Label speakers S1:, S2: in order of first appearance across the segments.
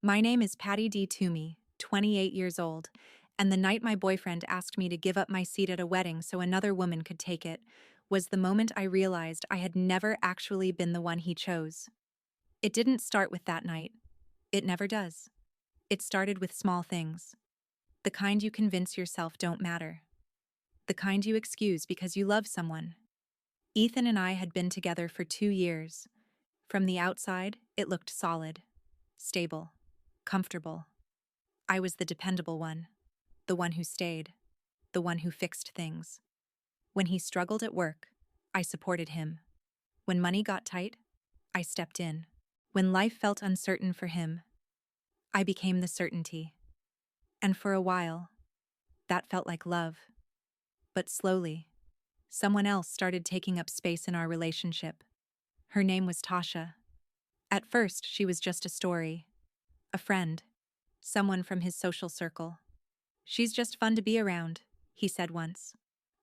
S1: My name is Patty D. Toomey, 28 years old, and the night my boyfriend asked me to give up my seat at a wedding so another woman could take it was the moment I realized I had never actually been the one he chose. It didn't start with that night. It never does. It started with small things. The kind you convince yourself don't matter. The kind you excuse because you love someone. Ethan and I had been together for 2 years. From the outside, it looked solid, stable, comfortable. I was the dependable one, the one who stayed, the one who fixed things. When he struggled at work, I supported him. When money got tight, I stepped in. When life felt uncertain for him, I became the certainty. And for a while, that felt like love. But slowly, someone else started taking up space in our relationship. Her name was Tasha. At first, she was just a story, a friend, someone from his social circle. "She's just fun to be around," he said once.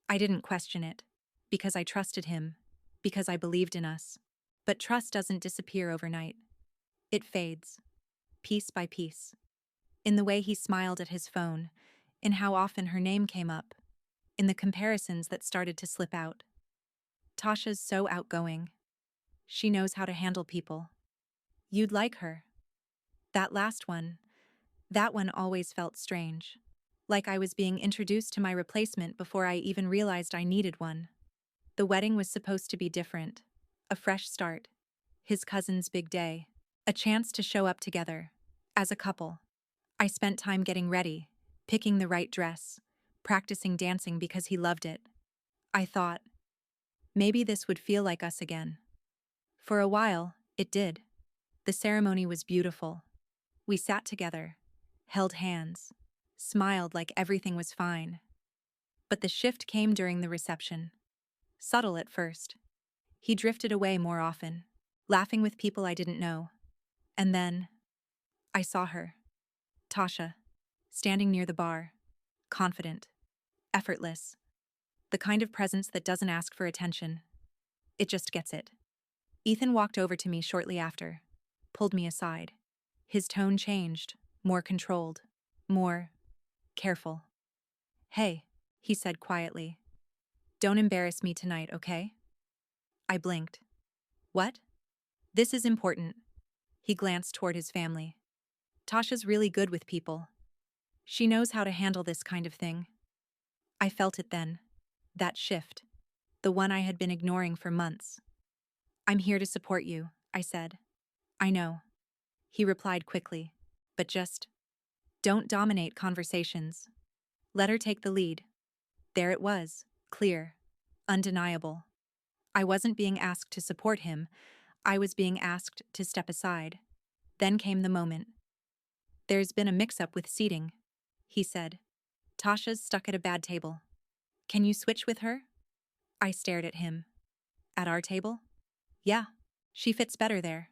S1: I didn't question it, because I trusted him, because I believed in us. But trust doesn't disappear overnight. It fades, piece by piece. In the way he smiled at his phone, in how often her name came up, in the comparisons that started to slip out. Tasha's so outgoing. She knows how to handle people. You'd like her. That last one, that one always felt strange. Like I was being introduced to my replacement before I even realized I needed one. The wedding was supposed to be different. A fresh start. His cousin's big day. A chance to show up together. As a couple. I spent time getting ready, picking the right dress, practicing dancing because he loved it. I thought, maybe this would feel like us again. For a while, it did. The ceremony was beautiful. We sat together, held hands, smiled like everything was fine. But the shift came during the reception. Subtle at first. He drifted away more often, laughing with people I didn't know. And then, I saw her. Tasha, standing near the bar, confident, effortless, the kind of presence that doesn't ask for attention. It just gets it. Ethan walked over to me shortly after, pulled me aside. His tone changed, more controlled, more careful. "Hey," he said quietly. "Don't embarrass me tonight, okay?" I blinked. "What?" "This is important." He glanced toward his family. "Tasha's really good with people. She knows how to handle this kind of thing." I felt it then. That shift. The one I had been ignoring for months. "I'm here to support you," I said. "I know." He replied quickly. "But just don't dominate conversations. Let her take the lead." There it was, clear, undeniable. I wasn't being asked to support him. I was being asked to step aside. Then came the moment. "There's been a mix-up with seating," he said. "Tasha's stuck at a bad table. Can you switch with her?" I stared at him. "At our table?" "Yeah, she fits better there."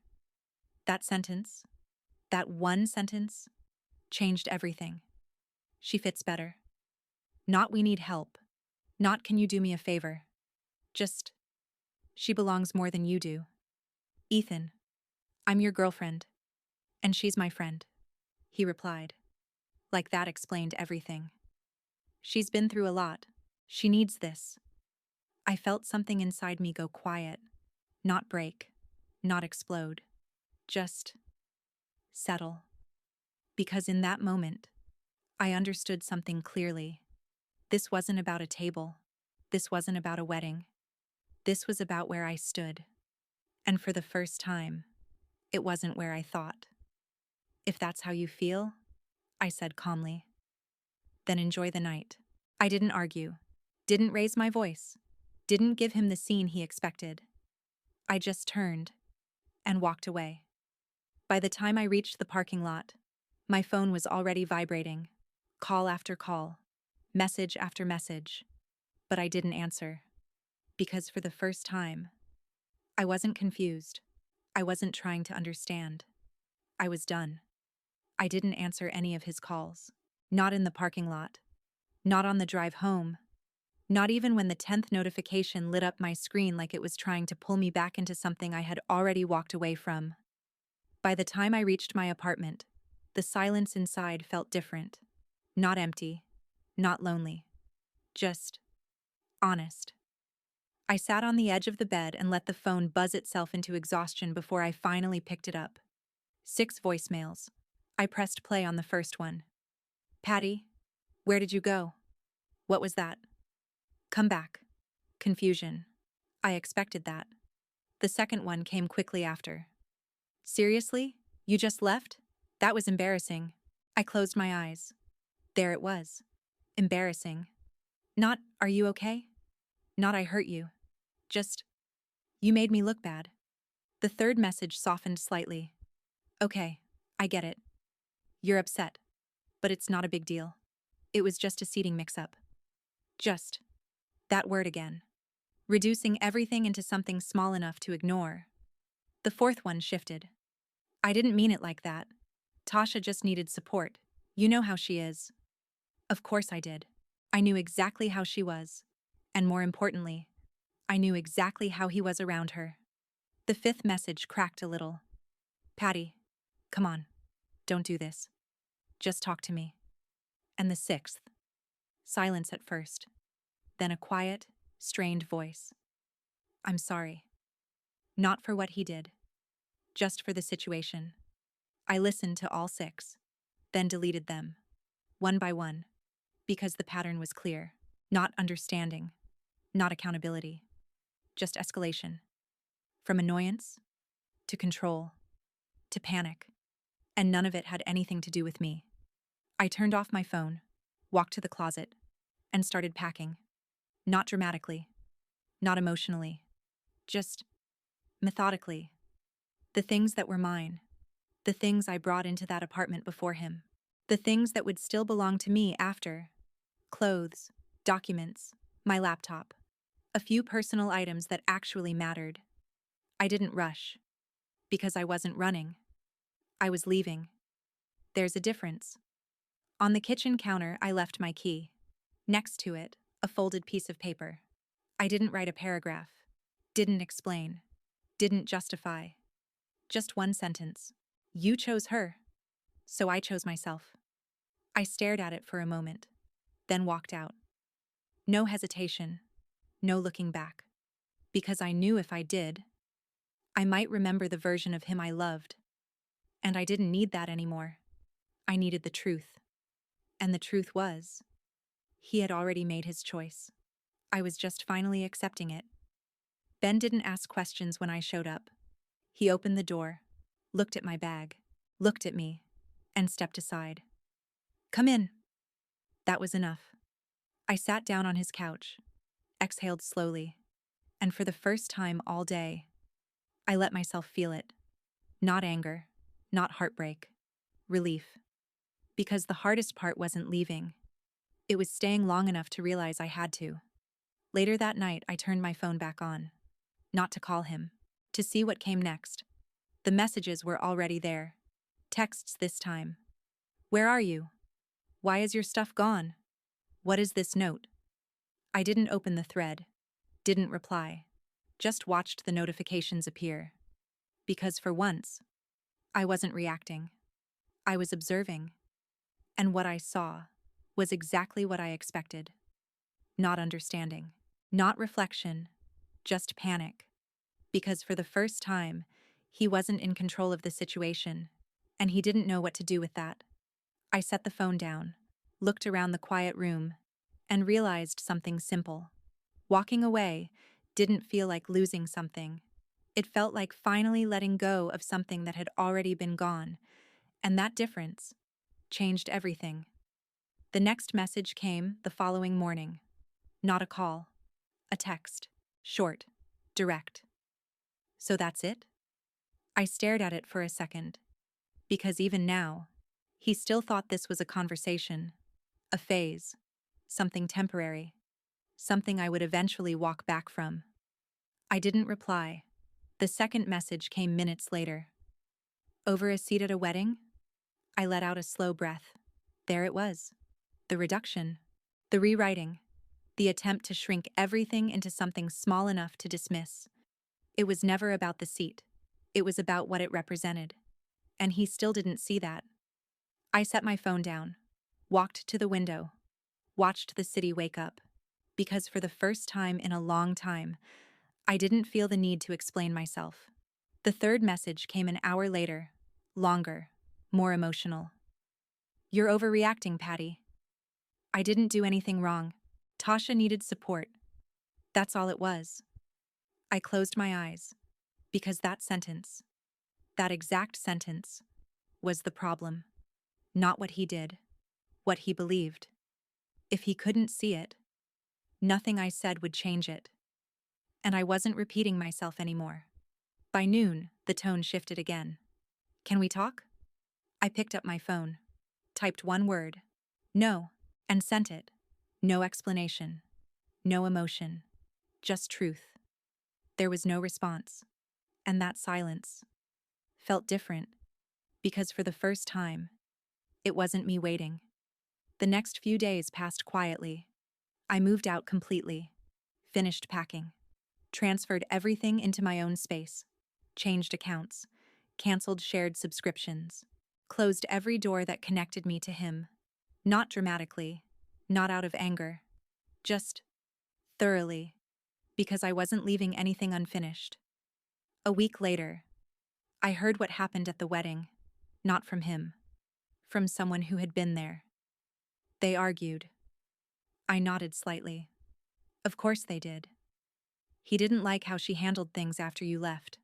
S1: That sentence, that one sentence, changed everything. She fits better. Not "we need help." Not "can you do me a favor?" Just, she belongs more than you do. "Ethan, I'm your girlfriend. And she's my friend," he replied. Like that explained everything. "She's been through a lot. She needs this." I felt something inside me go quiet. Not break. Not explode. Just settle. Because in that moment, I understood something clearly. This wasn't about a table. This wasn't about a wedding. This was about where I stood. And for the first time, it wasn't where I thought. "If that's how you feel," I said calmly, "then enjoy the night." I didn't argue, didn't raise my voice, didn't give him the scene he expected. I just turned and walked away. By the time I reached the parking lot, my phone was already vibrating, call after call, message after message. But I didn't answer. Because for the first time, I wasn't confused. I wasn't trying to understand. I was done. I didn't answer any of his calls. Not in the parking lot. Not on the drive home. Not even when the 10th notification lit up my screen like it was trying to pull me back into something I had already walked away from. By the time I reached my apartment, The silence inside felt different. Not empty, not lonely, just honest. I sat on the edge of the bed and let the phone buzz itself into exhaustion before I finally picked it up. 6 voicemails. I pressed play on the first one. Patty, where did you go? What was that? Come back. Confusion. I expected that. The second one came quickly after. Seriously? You just left? That was embarrassing. I closed my eyes. There it was. Embarrassing. Not, are you okay? Not, I hurt you. Just, you made me look bad. The third message softened slightly. Okay, I get it. You're upset. But it's not a big deal. It was just a seating mix-up. Just. That word again. Reducing everything into something small enough to ignore. The fourth one shifted. I didn't mean it like that. Tasha just needed support. You know how she is. Of course I did. I knew exactly how she was. And more importantly, I knew exactly how he was around her. The fifth message cracked a little. Patty, come on. Don't do this. Just talk to me. And the sixth. Silence at first. Then a quiet, strained voice. I'm sorry. Not for what he did. Just for the situation. I listened to all 6, then deleted them, one by one, because the pattern was clear. Not understanding, not accountability, just escalation. From annoyance, to control, to panic, and none of it had anything to do with me. I turned off my phone, walked to the closet, and started packing. Not dramatically, not emotionally, just methodically. The things that were mine. The things I brought into that apartment before him. The things that would still belong to me after. Clothes, documents, my laptop. A few personal items that actually mattered. I didn't rush. Because I wasn't running. I was leaving. There's a difference. On the kitchen counter, I left my key. Next to it, a folded piece of paper. I didn't write a paragraph. Didn't explain. Didn't justify. Just one sentence. You chose her. So I chose myself. I stared at it for a moment, then walked out. No hesitation, no looking back. Because I knew if I did, I might remember the version of him I loved. And I didn't need that anymore. I needed the truth. And the truth was, he had already made his choice. I was just finally accepting it. Ben didn't ask questions when I showed up. He opened the door, looked at my bag, looked at me, and stepped aside. Come in. That was enough. I sat down on his couch, exhaled slowly, and for the first time all day, I let myself feel it. Not anger, not heartbreak, relief. Because the hardest part wasn't leaving. It was staying long enough to realize I had to. Later that night, I turned my phone back on. Not to call him, to see what came next. The messages were already there. Texts this time. Where are you? Why is your stuff gone? What is this note? I didn't open the thread, didn't reply, just watched the notifications appear. Because for once, I wasn't reacting. I was observing. And what I saw was exactly what I expected. Not understanding, not reflection, just panic. Because for the first time, he wasn't in control of the situation, and he didn't know what to do with that. I set the phone down, looked around the quiet room, and realized something simple. Walking away didn't feel like losing something. It felt like finally letting go of something that had already been gone, and that difference changed everything. The next message came the following morning. Not a call, a text, short, direct. So that's it? I stared at it for a second, because even now, he still thought this was a conversation, a phase, something temporary, something I would eventually walk back from. I didn't reply. The second message came minutes later. Over a seat at a wedding? I let out a slow breath. There it was. The reduction, the rewriting, the attempt to shrink everything into something small enough to dismiss. It was never about the seat. It was about what it represented. And he still didn't see that. I set my phone down, walked to the window, watched the city wake up, because for the first time in a long time, I didn't feel the need to explain myself. The third message came an hour later, longer, more emotional. You're overreacting, Patty. I didn't do anything wrong. Tasha needed support. That's all it was. I closed my eyes, because that sentence, that exact sentence, was the problem. Not what he did, what he believed. If he couldn't see it, nothing I said would change it. And I wasn't repeating myself anymore. By noon, the tone shifted again. Can we talk? I picked up my phone, typed one word, no, and sent it. No explanation, no emotion, just truth. There was no response, and that silence felt different because for the first time, it wasn't me waiting. The next few days passed quietly. I moved out completely, finished packing, transferred everything into my own space, changed accounts, canceled shared subscriptions, closed every door that connected me to him. Not dramatically, not out of anger, just thoroughly, because I wasn't leaving anything unfinished. A week later, I heard what happened at the wedding, not from him, from someone who had been there. They argued. I nodded slightly. Of course they did. He didn't like how she handled things after you left.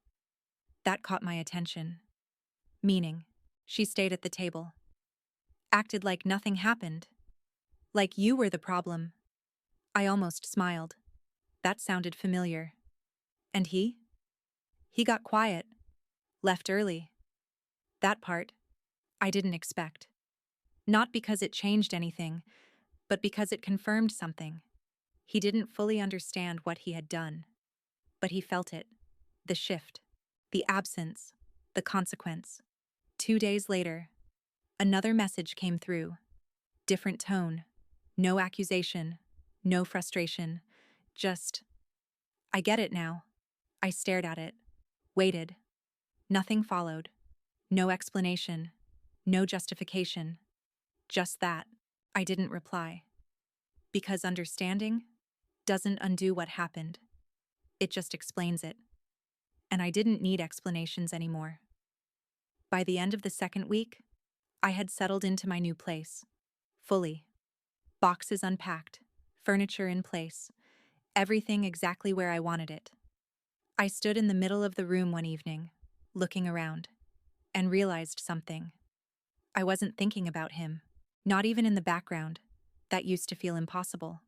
S1: That caught my attention. Meaning, she stayed at the table. Acted like nothing happened. Like you were the problem. I almost smiled. That sounded familiar. And he? He got quiet. Left early. That part, I didn't expect. Not because it changed anything, but because it confirmed something. He didn't fully understand what he had done. But he felt it. The shift. The absence. The consequence. 2 days later, another message came through. Different tone. No accusation. No frustration. Just, I get it now. I stared at it. Waited. Nothing followed. No explanation. No justification. Just that. I didn't reply. Because understanding doesn't undo what happened. It just explains it. And I didn't need explanations anymore. By the end of the second week, I had settled into my new place. Fully. Boxes unpacked, furniture in place, everything exactly where I wanted it. I stood in the middle of the room one evening, looking around, and realized something. I wasn't thinking about him, not even in the background. That used to feel impossible.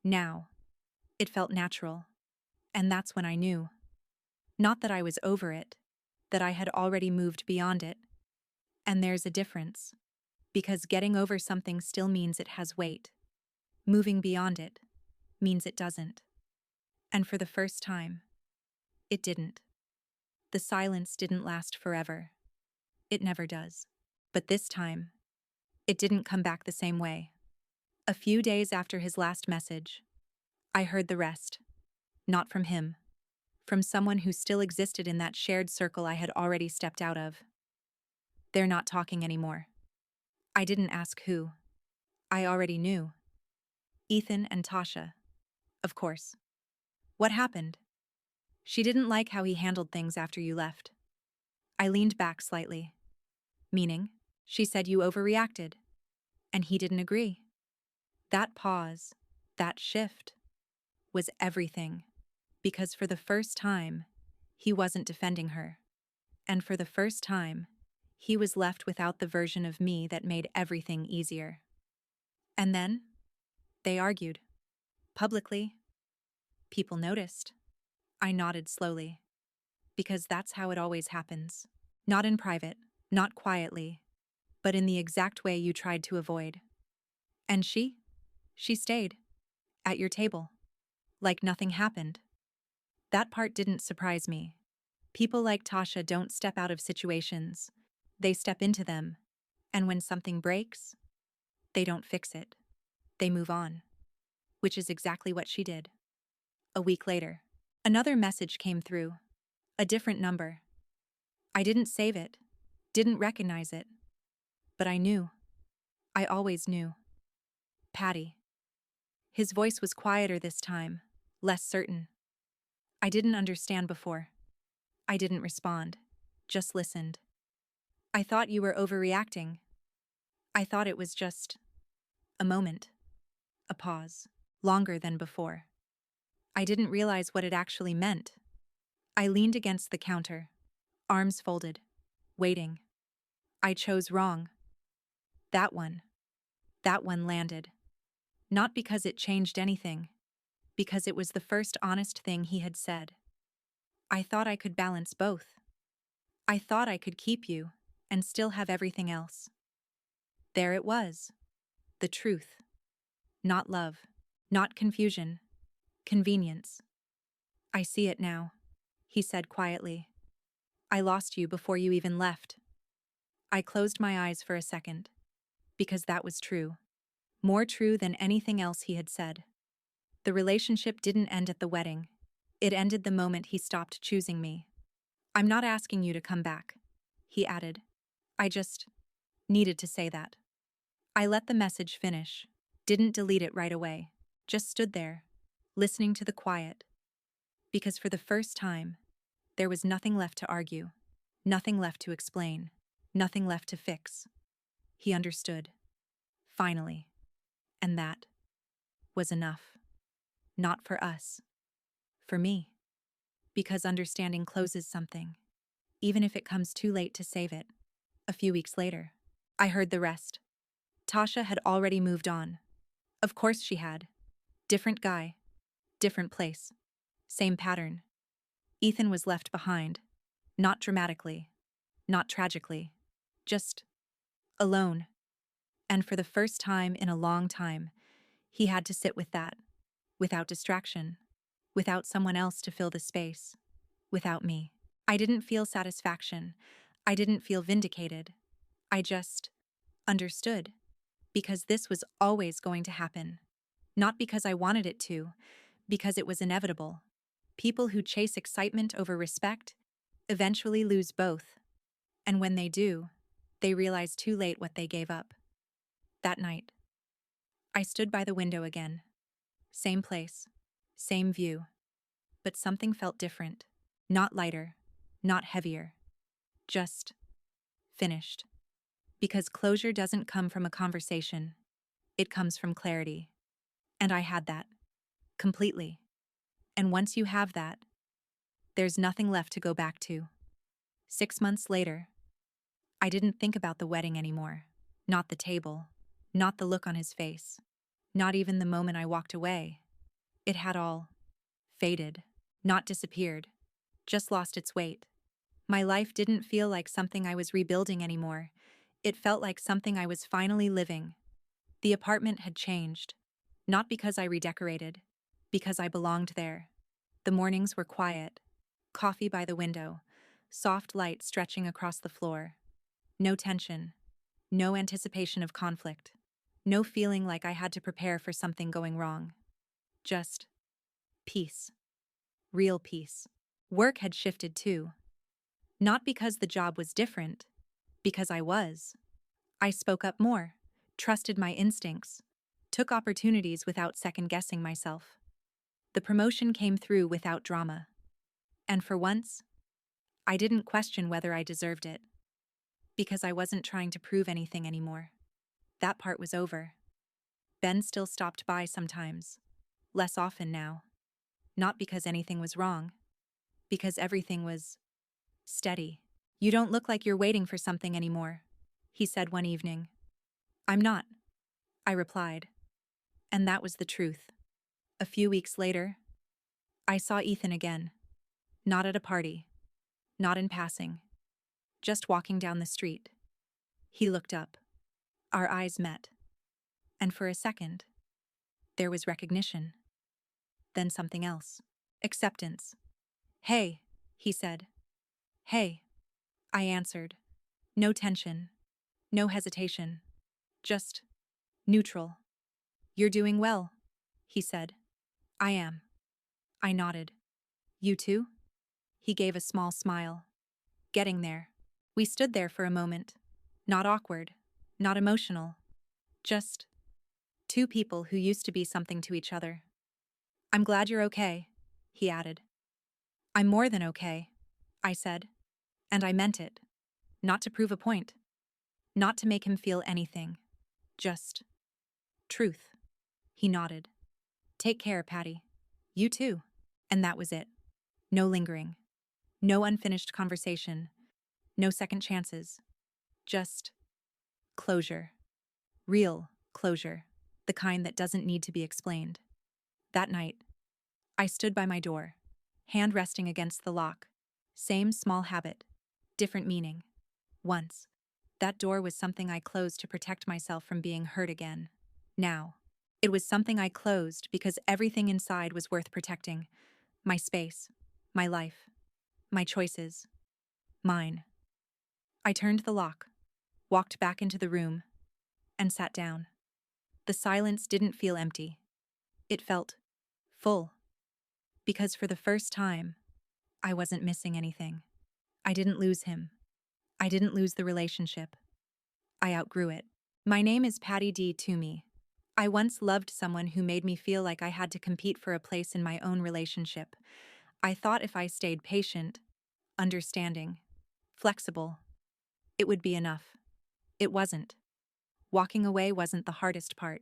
S1: Now, it felt natural, and that's when I knew. Not that I was over it, that I had already moved beyond it. And there's a difference, because getting over something still means it has weight. Moving beyond it means it doesn't. And for the first time, it didn't. The silence didn't last forever. It never does. But this time, it didn't come back the same way. A few days after his last message, I heard the rest. Not from him. From someone who still existed in that shared circle I had already stepped out of. They're not talking anymore. I didn't ask who. I already knew. Ethan and Tasha. Of course. What happened? She didn't like how he handled things after you left. I leaned back slightly. Meaning, she said you overreacted. And he didn't agree. That pause, that shift, was everything. Because for the first time, he wasn't defending her. And for the first time, he was left without the version of me that made everything easier. And then, they argued. Publicly. People noticed. I nodded slowly. Because that's how it always happens. Not in private, not quietly, but in the exact way you tried to avoid. And she stayed. At your table. Like nothing happened. That part didn't surprise me. People like Tasha don't step out of situations. They step into them. And when something breaks, they don't fix it. They move on. Which is exactly what she did. A week later, another message came through. A different number. I didn't save it. Didn't recognize it. But I knew. I always knew. Patty. His voice was quieter this time, less certain. I didn't understand before. I didn't respond. Just listened. I thought you were overreacting. I thought it was just a moment. A pause. Longer than before. I didn't realize what it actually meant. I leaned against the counter, arms folded, waiting. I chose wrong. That one. That one landed. Not because it changed anything, because it was the first honest thing he had said. I thought I could balance both. I thought I could keep you and still have everything else. There it was. The truth. Not love. Not confusion. Convenience. I see it now, he said quietly. I lost you before you even left. I closed my eyes for a second, because that was true. More true than anything else he had said. The relationship didn't end at the wedding. It ended the moment he stopped choosing me. I'm not asking you to come back, he added. I just needed to say that. I let the message finish, didn't delete it right away, just stood there, listening to the quiet. Because for the first time, there was nothing left to argue, nothing left to explain, nothing left to fix. He understood. Finally. And that was enough. Not for us. For me. Because understanding closes something, even if it comes too late to save it. A few weeks later, I heard the rest. Tasha had already moved on. Of course she had. Different guy. Different place. Same pattern. Ethan was left behind. Not dramatically. Not tragically. Just alone. And for the first time in a long time, he had to sit with that. Without distraction. Without someone else to fill the space. Without me. I didn't feel satisfaction. I didn't feel vindicated. I just understood. Because this was always going to happen. Not because I wanted it to, because it was inevitable. People who chase excitement over respect eventually lose both. And when they do, they realize too late what they gave up. That night, I stood by the window again. Same place, same view. But something felt different. Not lighter, not heavier. Just finished. Because closure doesn't come from a conversation. It comes from clarity. And I had that. Completely. And once you have that, there's nothing left to go back to. 6 months later, I didn't think about the wedding anymore. Not the table. Not the look on his face. Not even the moment I walked away. It had all faded. Not disappeared. Just lost its weight. My life didn't feel like something I was rebuilding anymore. It felt like something I was finally living. The apartment had changed. Not because I redecorated. Because I belonged there. The mornings were quiet. Coffee by the window. Soft light stretching across the floor. No tension. No anticipation of conflict. No feeling like I had to prepare for something going wrong. Just peace. Real peace. Work had shifted too. Not because the job was different. Because I was. I spoke up more. Trusted my instincts. Took opportunities without second-guessing myself. The promotion came through without drama. And for once, I didn't question whether I deserved it. Because I wasn't trying to prove anything anymore. That part was over. Ben still stopped by sometimes. Less often now. Not because anything was wrong. Because everything was steady. You don't look like you're waiting for something anymore, he said one evening. I'm not, I replied. And that was the truth. A few weeks later, I saw Ethan again. Not at a party. Not in passing. Just walking down the street. He looked up. Our eyes met. And for a second, there was recognition. Then something else. Acceptance. Hey, he said. Hey, I answered. No tension. No hesitation. Just neutral. You're doing well, he said. I am. I nodded. You too? He gave a small smile. Getting there. We stood there for a moment. Not awkward. not emotional. Just two people who used to be something to each other. I'm glad you're okay, he added. I'm more than okay, I said. And I meant it. Not to prove a point. Not to make him feel anything. Just truth. He nodded. Take care, Patty. You too. And that was it. No lingering. No unfinished conversation. No second chances. Just closure. Real closure. The kind that doesn't need to be explained. That night, I stood by my door, hand resting against the lock. Same small habit, different meaning. Once, that door was something I closed to protect myself from being hurt again. Now, it was something I closed because everything inside was worth protecting. My space, my life, my choices, mine. I turned the lock, walked back into the room, and sat down. The silence didn't feel empty. It felt full. Because for the first time, I wasn't missing anything. I didn't lose him. I didn't lose the relationship. I outgrew it. My name is Patty D. Toomey. I once loved someone who made me feel like I had to compete for a place in my own relationship. I thought if I stayed patient, understanding, flexible, it would be enough. It wasn't. Walking away wasn't the hardest part.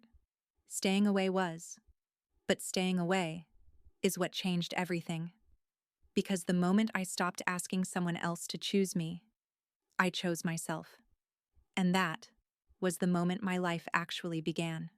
S1: Staying away was. But staying away is what changed everything. Because the moment I stopped asking someone else to choose me, I chose myself. And that was the moment my life actually began.